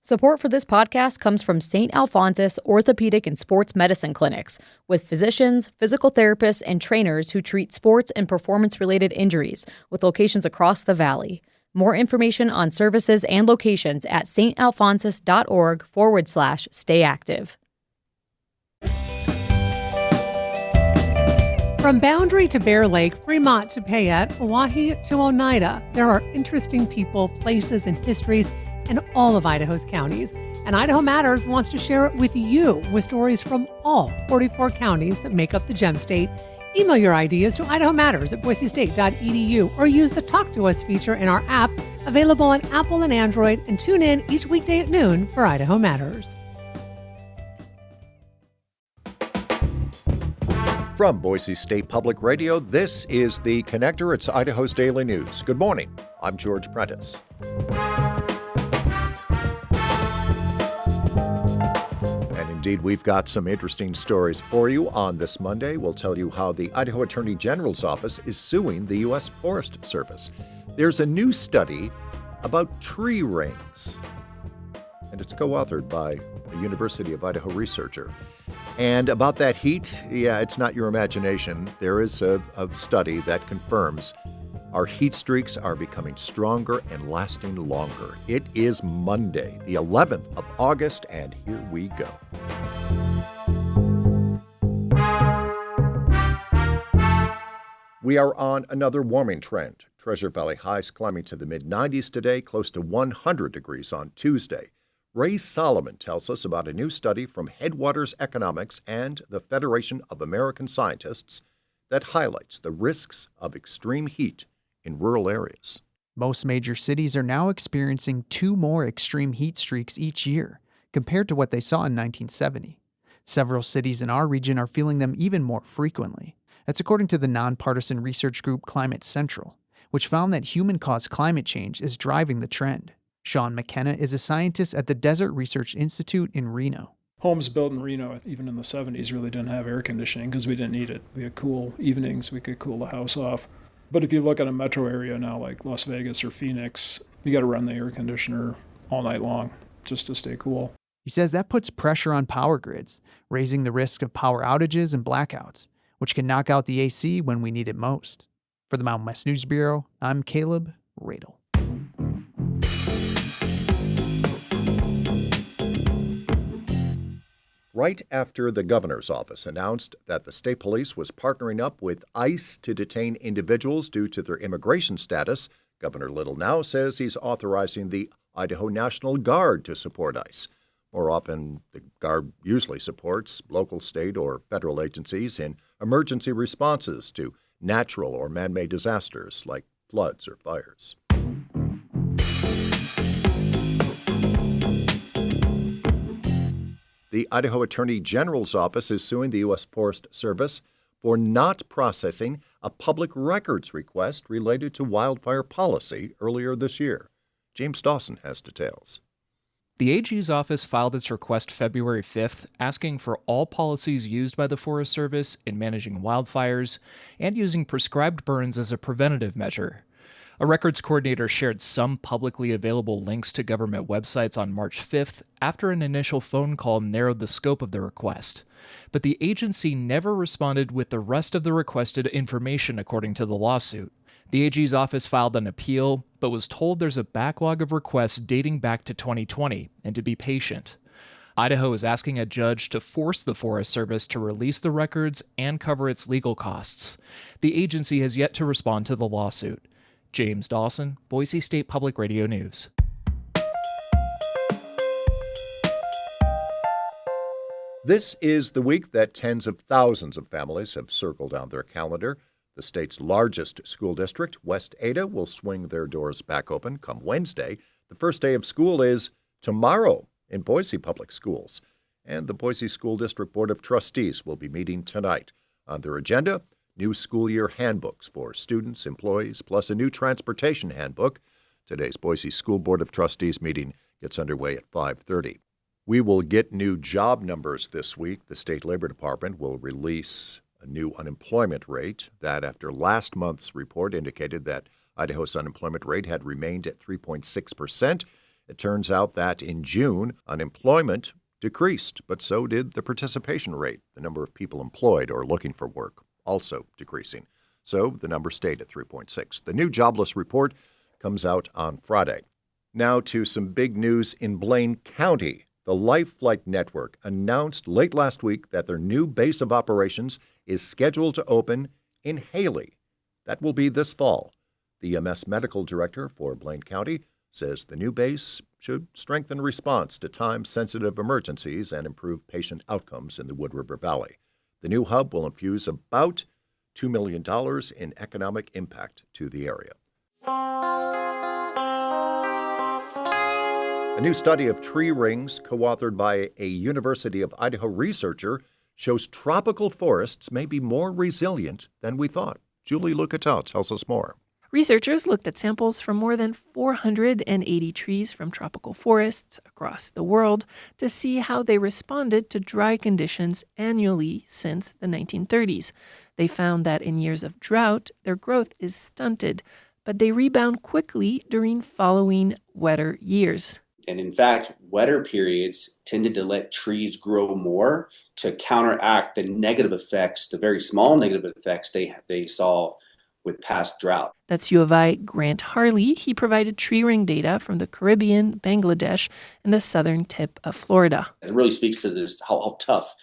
Support for this podcast comes from St. Alphonsus Orthopedic and Sports Medicine Clinics, with physicians, physical therapists, and trainers who treat sports and performance-related injuries, with locations across the valley. More information on services and locations at stalphonsus.org/stayactive. From Boundary to Bear Lake, Fremont to Payette, Oahe to Oneida, there are interesting people, places, and histories in all of Idaho's counties. And Idaho Matters wants to share it with you with stories from all 44 counties that make up the Gem State. Email your ideas to idahomatters@boisestate.edu or use the Talk to Us feature in our app, available on Apple and Android, and tune in each weekday at noon for Idaho Matters. From Boise State Public Radio, this is The Connector. It's Idaho's Daily News. Good morning. I'm George Prentice. Indeed, we've got some interesting stories for you on this Monday. We'll tell you how the Idaho Attorney General's office is suing the U.S. Forest Service. There's a new study about tree rings, and it's co-authored by a University of Idaho researcher. And about that heat, it's not your imagination. There is a study that confirms our heat streaks are becoming stronger and lasting longer. It is Monday, the 11th of August, and here we go. We are on another warming trend. Treasure Valley highs climbing to the mid-90s today, close to 100 degrees on Tuesday. Ray Solomon tells us about a new study from Headwaters Economics and the Federation of American Scientists that highlights the risks of extreme heat in rural areas. Most major cities are now experiencing 2 more extreme heat streaks each year, compared to what they saw in 1970. Several cities in our region are feeling them even more frequently. That's according to the nonpartisan research group Climate Central, which found that human-caused climate change is driving the trend. Sean McKenna is a scientist at the Desert Research Institute in Reno. Homes built in Reno, even in the 70s, really didn't have air conditioning because we didn't need it. We had cool evenings, we could cool the house off. But if you look at a metro area now like Las Vegas or Phoenix, you got to run the air conditioner all night long just to stay cool. He says that puts pressure on power grids, raising the risk of power outages and blackouts, which can knock out the AC when we need it most. For the Mountain West News Bureau, I'm Caleb Radel. Right after the governor's office announced that the state police was partnering up with ICE to detain individuals due to their immigration status, Governor Little now says he's authorizing the Idaho National Guard to support ICE. More often, the Guard usually supports local, state, or federal agencies in emergency responses to natural or man-made disasters like floods or fires. The Idaho Attorney General's office is suing the U.S. Forest Service for not processing a public records request related to wildfire policy earlier this year. James Dawson has details. The AG's office filed its request February 5th, asking for all policies used by the Forest Service in managing wildfires and using prescribed burns as a preventative measure. A records coordinator shared some publicly available links to government websites on March 5th after an initial phone call narrowed the scope of the request. But the agency never responded with the rest of the requested information, according to the lawsuit. The AG's office filed an appeal, but was told there's a backlog of requests dating back to 2020 and to be patient. Idaho is asking a judge to force the Forest Service to release the records and cover its legal costs. The agency has yet to respond to the lawsuit. James Dawson, Boise State Public Radio News. This is the week that tens of thousands of families have circled on their calendar. The state's largest school district, West Ada, will swing their doors back open come Wednesday. The first day of school is tomorrow in Boise Public Schools. And the Boise School District Board of Trustees will be meeting tonight. On their agenda, new school year handbooks for students, employees, plus a new transportation handbook. Today's Boise School Board of Trustees meeting gets underway at 5:30. We will get new job numbers this week. The State Labor Department will release a new unemployment rate. That after last month's report indicated that Idaho's unemployment rate had remained at 3.6%. It turns out that in June, unemployment decreased, but so did the participation rate, the number of people employed or looking for work, also decreasing. So the number stayed at 3.6. The new jobless report comes out on Friday. Now to some big news in Blaine County. The Life Flight Network announced late last week that their new base of operations is scheduled to open in Haley. That will be this fall. The EMS medical director for Blaine County says the new base should strengthen response to time-sensitive emergencies and improve patient outcomes in the Wood River Valley. The new hub will infuse about $2 million in economic impact to the area. A new study of tree rings, co-authored by a University of Idaho researcher, shows tropical forests may be more resilient than we thought. Julie Lucatel tells us more. Researchers looked at samples from more than 480 trees from tropical forests across the world to see how they responded to dry conditions annually since the 1930s. They found that in years of drought, their growth is stunted, but they rebound quickly during following wetter years. And in fact, wetter periods tended to let trees grow more to counteract the negative effects, the very small negative effects they saw with past drought. That's U of I Grant Harley. He provided tree ring data from the Caribbean, Bangladesh, and the southern tip of Florida. It really speaks to this how tough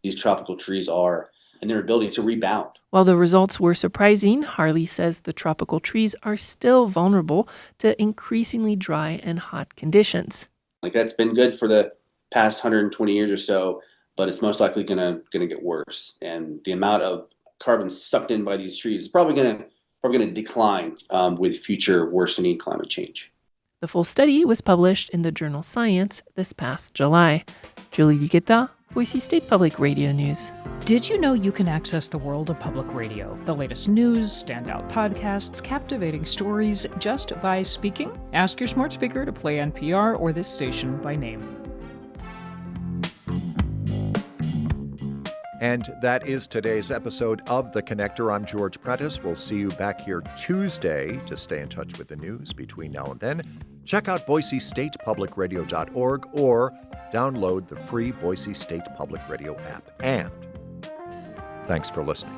these tropical trees are and their ability to rebound. While the results were surprising, Harley says the tropical trees are still vulnerable to increasingly dry and hot conditions. Like that's been good for the past 120 years or so, but it's most likely going to get worse. And the amount of carbon sucked in by these trees is probably going to decline with future worsening climate change. The full study was published in the journal Science this past July. Julie Lucatel, Boise State Public Radio News. Did you know you can access the world of public radio? The latest news, standout podcasts, captivating stories, just by speaking? Ask your smart speaker to play NPR or this station by name. And that is today's episode of The Connector. I'm George Prentice. We'll see you back here Tuesday to stay in touch with the news between now and then. Check out BoiseStatePublicRadio.org or download the free Boise State Public Radio app. And thanks for listening.